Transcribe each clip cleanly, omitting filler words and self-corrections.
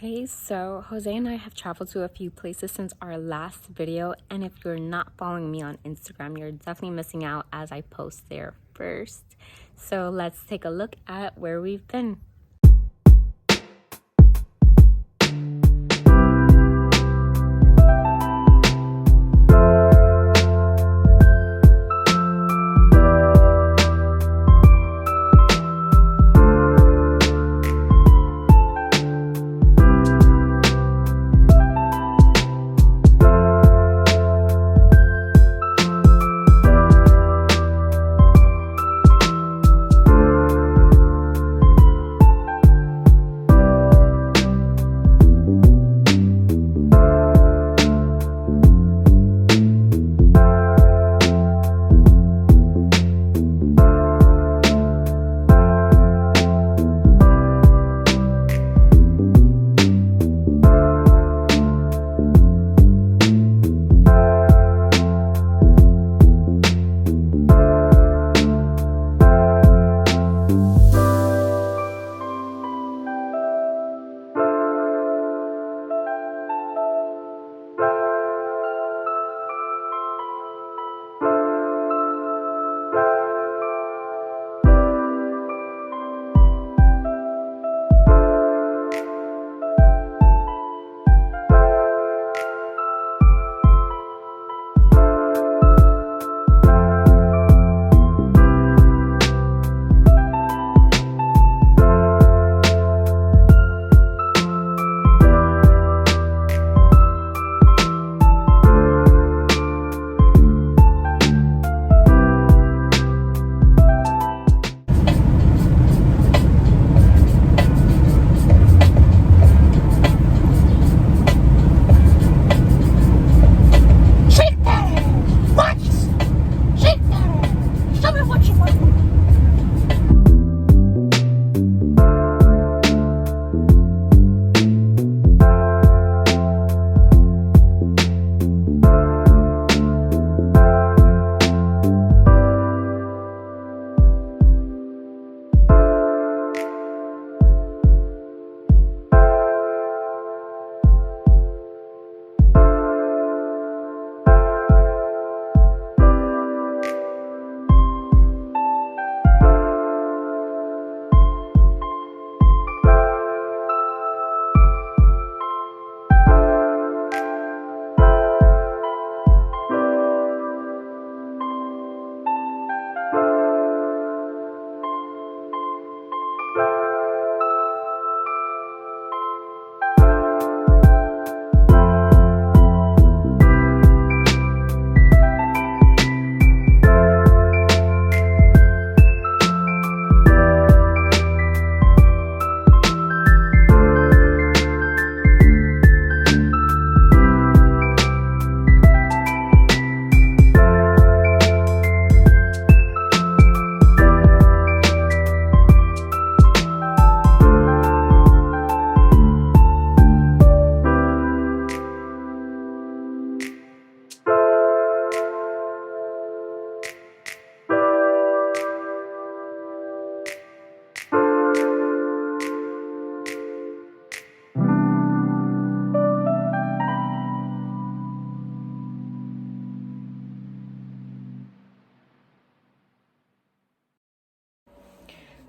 Hey, so Jose and I have traveled to a few places since our last video, and if you're not following me on Instagram, you're definitely missing out as I post there first. So let's take a look at where we've been.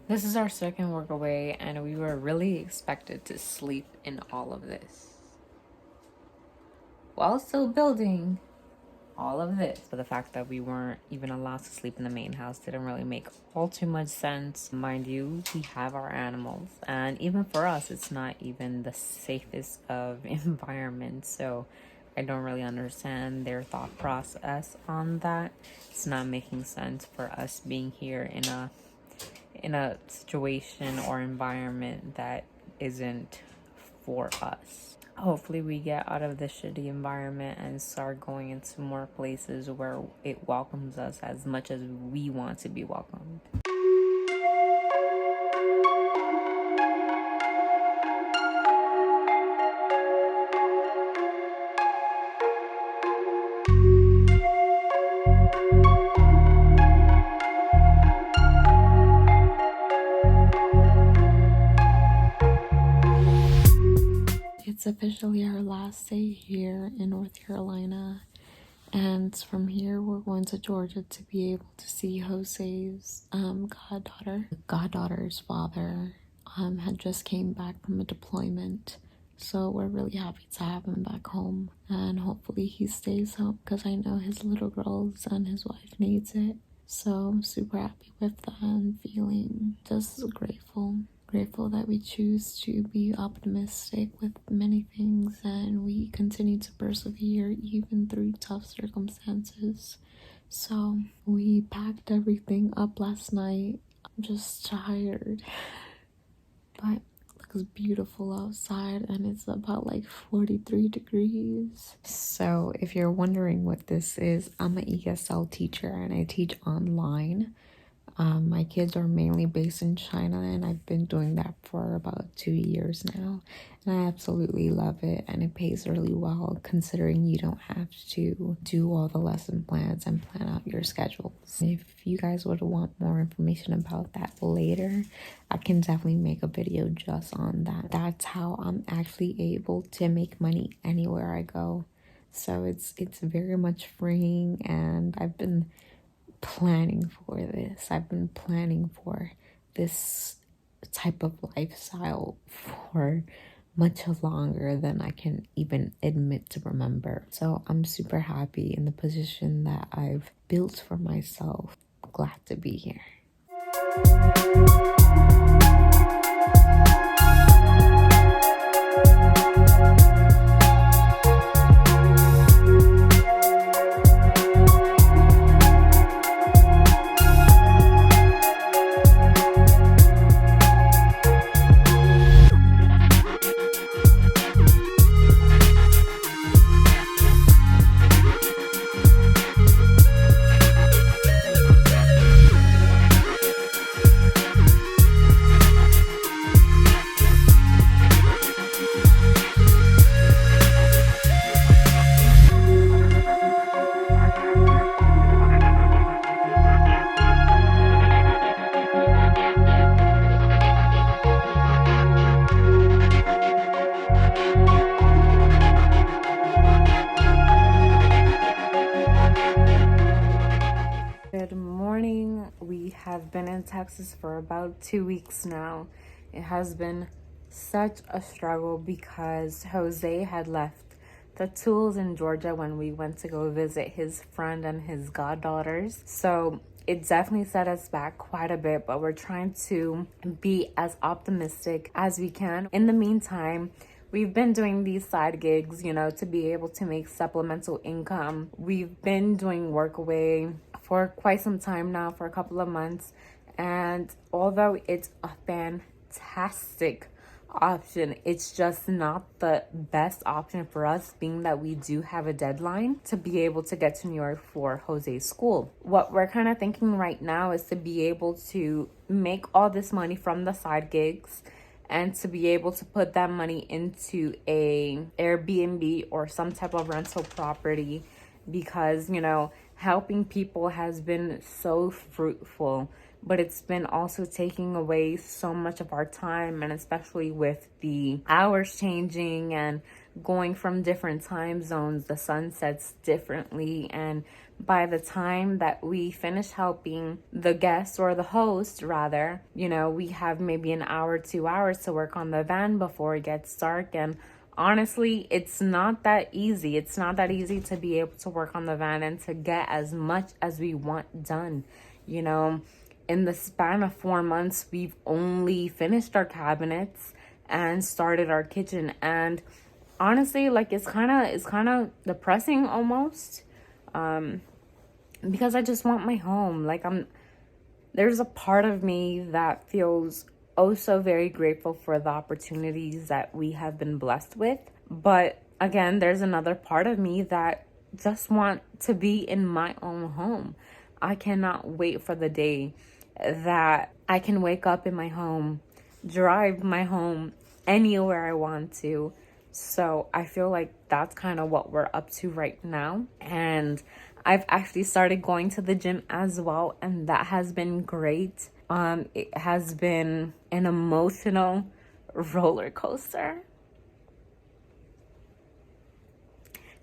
This is our second work away, and we were really expected to sleep in all of this while still building all of this. But the fact that we weren't even allowed to sleep in the main house didn't really make all too much sense. Mind you, we have our animals, and even for us, it's not even the safest of environments. So I don't really understand their thought process on that. It's not making sense for us being here in a situation or environment that isn't for us. Hopefully we get out of this shitty environment and start going into more places where it welcomes us as much as we want to be welcomed. it's officially our last day here in North Carolina. And from here, we're going to Georgia to be able to see Jose's goddaughter. The goddaughter's father had just came back from a deployment. So we're really happy to have him back home. And hopefully he stays home because I know his little girls and his wife needs it. So I'm super happy with that and feeling just grateful. Grateful that we choose to be optimistic with many things and we continue to persevere even through tough circumstances. So we packed everything up last night. I'm just tired, but it looks beautiful outside and it's about like 43 degrees. So if you're wondering what this is, I'm an ESL teacher and I teach online. My kids are mainly based in China and I've been doing that for about 2 years now. And I absolutely love it and it pays really well considering you don't have to do all the lesson plans and plan out your schedules. If you guys would want more information about that later, I can definitely make a video just on that. That's how I'm actually able to make money anywhere I go. So it's very much freeing and I've been planning for this. I've been planning for this type of lifestyle for much longer than I can even admit to remember. So I'm super happy in the position that I've built for myself. Glad to be here. Good morning. We have been in Texas for about 2 weeks now. It has been such a struggle because Jose had left the tools in Georgia when we went to go visit his friend and his goddaughters. So it definitely set us back quite a bit, but we're trying to be as optimistic as we can. In the meantime, we've been doing these side gigs, to be able to make supplemental income. We've been doing Workaway for quite some time now, for a couple of months. And although it's a fantastic option, it's just not the best option for us, being that we do have a deadline to be able to get to New York for Jose's school. What we're kind of thinking right now is to be able to make all this money from the side gigs and to be able to put that money into a Airbnb or some type of rental property, because helping people has been so fruitful, but it's been also taking away so much of our time, and especially with the hours changing and going from different time zones, the sun sets differently, and by the time that we finish helping the guest, or the host rather, we have maybe an hour, 2 hours to work on the van before it gets dark. And honestly, it's not that easy. It's not that easy to be able to work on the van and to get as much as we want done. In the span of 4 months, we've only finished our cabinets and started our kitchen. And honestly, it's kind of depressing almost, because I just want my home. There's a part of me that feels oh so very grateful for the opportunities that we have been blessed with. But again, there's another part of me that just want to be in my own home. I cannot wait for the day that I can wake up in my home, drive my home anywhere I want to. So I feel like that's kind of what we're up to right now. And I've actually started going to the gym as well, and that has been great. It has been an emotional roller coaster.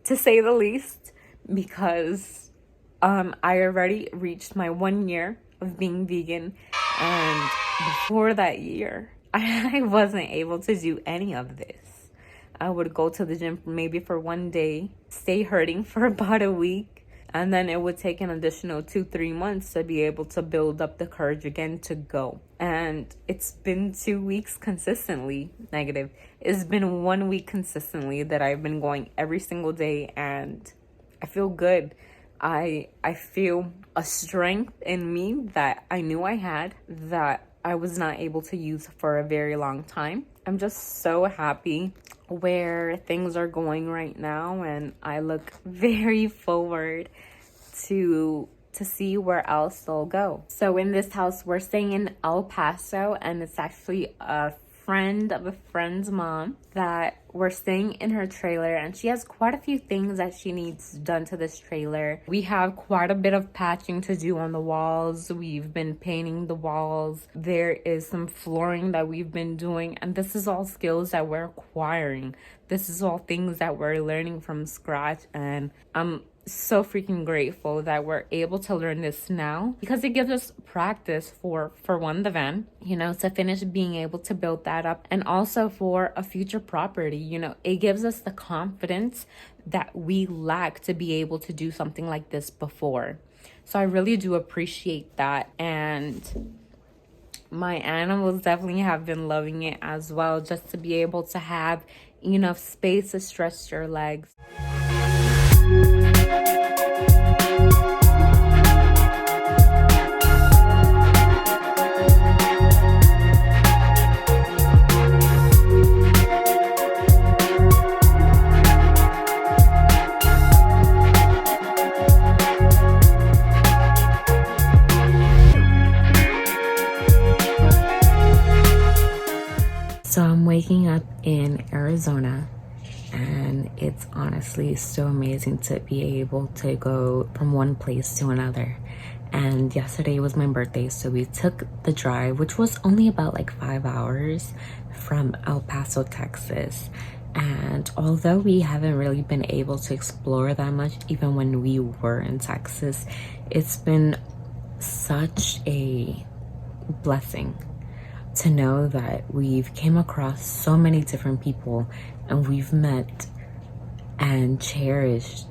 to say the least, because I already reached my 1 year of being vegan, and before that year, I wasn't able to do any of this. I would go to the gym maybe for 1 day, stay hurting for about a week, and then it would take an additional 2-3 months to be able to build up the courage again to go. And it's been 2 weeks consistently negative. It's been 1 week consistently that I've been going every single day, and I feel good. I feel a strength in me that I knew I had, that I was not able to use for a very long time. I'm just so happy where things are going right now, and I look very forward to see where else they'll go. So in this house, we're staying in El Paso, and it's actually a friend of a friend's mom that we're staying in her trailer, and she has quite a few things that she needs done to this trailer. We have quite a bit of patching to do on the walls. We've been painting the walls. There is some flooring that we've been doing, and this is all skills that we're acquiring. This is all things that we're learning from scratch, and I'm so freaking grateful that we're able to learn this now, because it gives us practice for one, the van, to finish being able to build that up, and also for a future property. It gives us the confidence that we lack to be able to do something like this before. So I really do appreciate that, and my animals definitely have been loving it as well, just to be able to have enough space to stretch their legs. So I'm waking up in Arizona, and it's honestly so amazing to be able to go from one place to another. And yesterday was my birthday, so we took the drive, which was only about like 5 hours from El Paso, Texas. And although we haven't really been able to explore that much, even when we were in Texas, it's been such a blessing to know that we've came across so many different people, and we've met and cherished,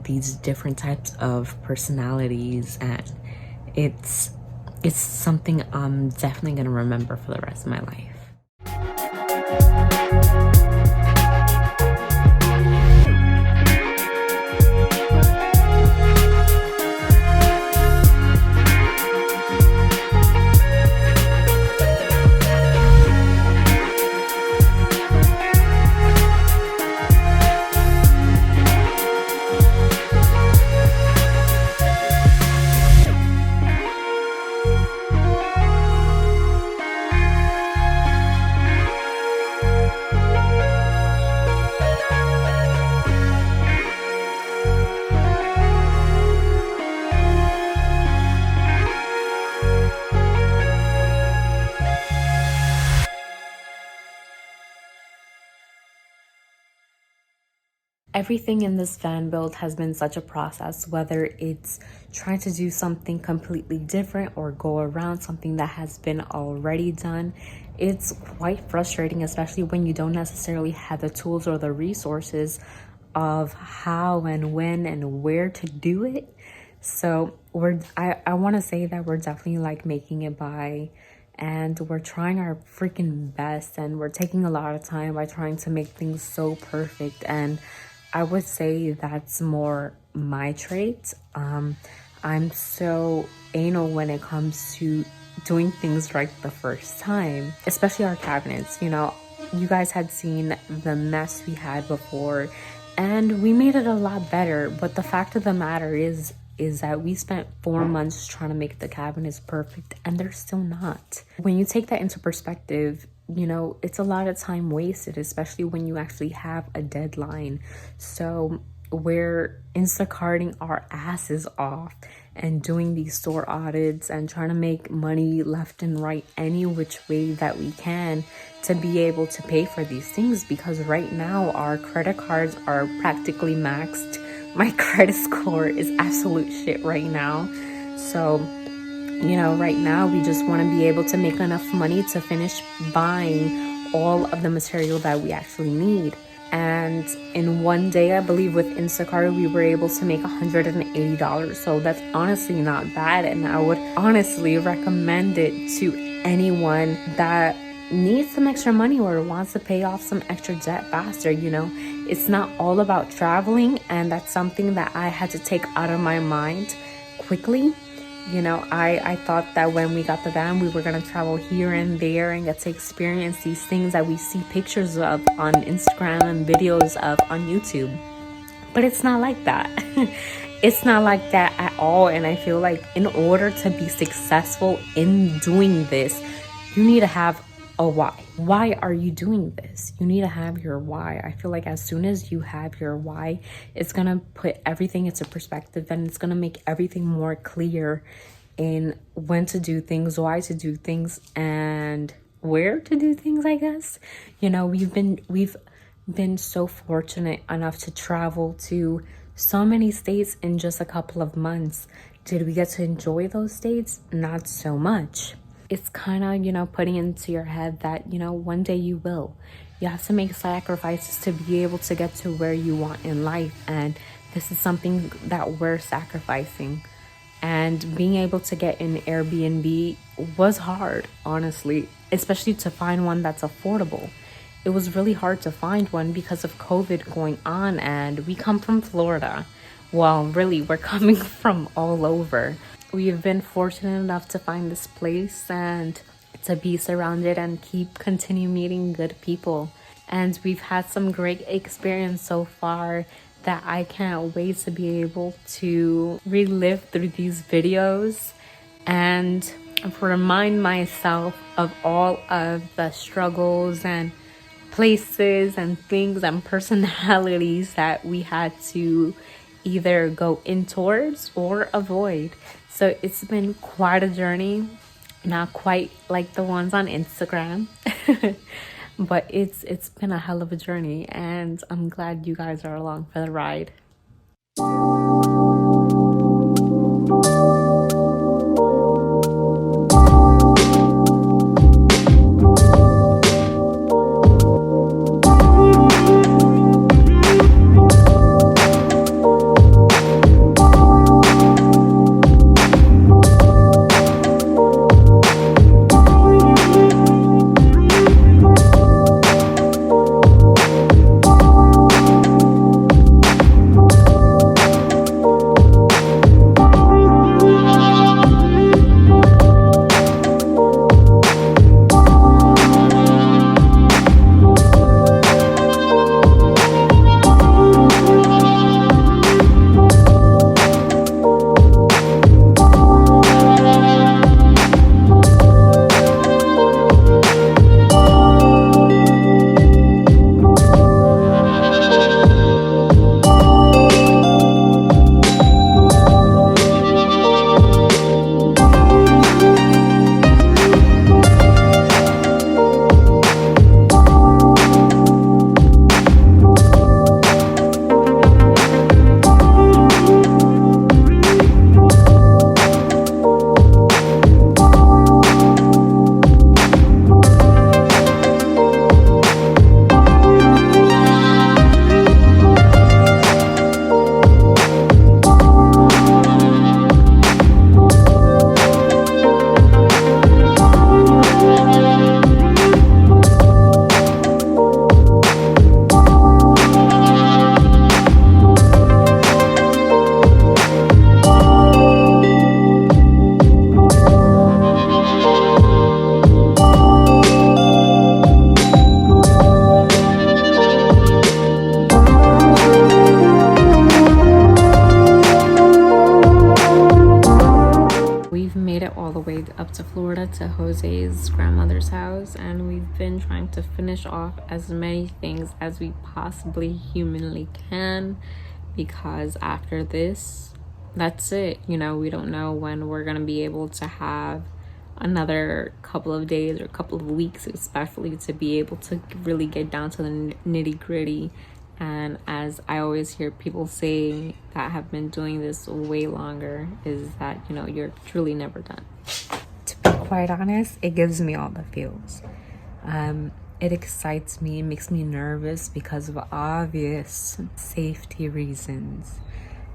these different types of personalities, and it's something I'm definitely gonna remember for the rest of my life. Everything in this van build has been such a process, whether it's trying to do something completely different or go around something that has been already done. It's quite frustrating, especially when you don't necessarily have the tools or the resources of how and when and where to do it. So I want to say that we're definitely like making it by, and we're trying our freaking best, and we're taking a lot of time by trying to make things so perfect. And I would say that's more my trait. I'm so anal when it comes to doing things right the first time, especially our cabinets. You guys had seen the mess we had before, and we made it a lot better. But the fact of the matter is that we spent 4 months trying to make the cabinets perfect, and they're still not. When you take that into perspective, it's a lot of time wasted, especially when you actually have a deadline. So we're Instacarting our asses off and doing these store audits and trying to make money left and right any which way that we can to be able to pay for these things, because right now our credit cards are practically maxed. My credit score is absolute shit right now. So, you know, right now we just want to be able to make enough money to finish buying all of the material that we actually need. And in one day, I believe with Instacart, we were able to make $180. So that's honestly not bad. And I would honestly recommend it to anyone that needs some extra money or wants to pay off some extra debt faster. You know, it's not all about traveling. And that's something that I had to take out of my mind quickly. You know, I thought that when we got the van, we were going to travel here and there and get to experience these things that we see pictures of on Instagram and videos of on YouTube. But it's not like that. It's not like that at all. And I feel like in order to be successful in doing this, you need to have a why. Why are you doing this? You need to have your why. I feel like as soon as you have your why, it's going to put everything into perspective, and it's going to make everything more clear in when to do things, why to do things, and where to do things, I guess. You know, we've been so fortunate enough to travel to so many states in just a couple of months. Did we get to enjoy those states? Not so much. It's kind of, you know, putting into your head that, you know, one day you will. You have to make sacrifices to be able to get to where you want in life. And this is something that we're sacrificing. And being able to get an Airbnb was hard, honestly, especially to find one that's affordable. It was really hard to find one because of COVID going on. And we come from Florida. Well, really, we're coming from all over. We've been fortunate enough to find this place and to be surrounded and continue meeting good people. And we've had some great experience so far that I can't wait to be able to relive through these videos and remind myself of all of the struggles and places and things and personalities that we had to either go in towards or avoid. So it's been quite a journey, not quite like the ones on Instagram, but it's been a hell of a journey, and I'm glad you guys are along for the ride. Up to Florida to Jose's grandmother's house, and we've been trying to finish off as many things as we possibly humanly can, because after this that's it. You know, we don't know when we're gonna be able to have another couple of days or a couple of weeks, especially, to be able to really get down to the nitty gritty. And as I always hear people saying that have been doing this way longer, is that, you know, you're truly never done. To be quite honest, it gives me all the feels. It excites me, it makes me nervous because of obvious safety reasons.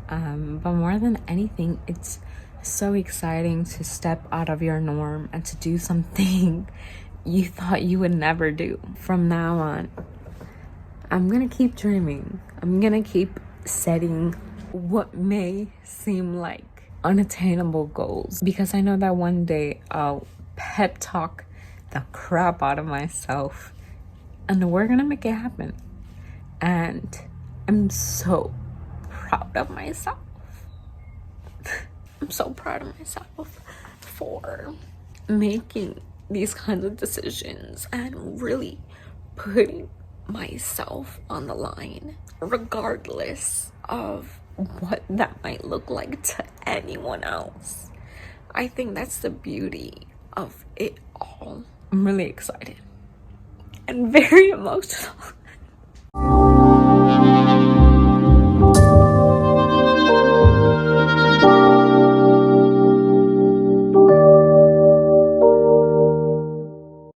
But more than anything, it's so exciting to step out of your norm and to do something you thought you would never do. From now on, I'm gonna keep dreaming. I'm gonna keep setting what may seem like unattainable goals, because I know that one day I'll pep talk the crap out of myself and we're gonna make it happen. And I'm so proud of myself. I'm so proud of myself for making these kinds of decisions and really putting myself on the line, regardless of what that might look like to anyone else. I think that's the beauty of it all. I'm really excited and very emotional.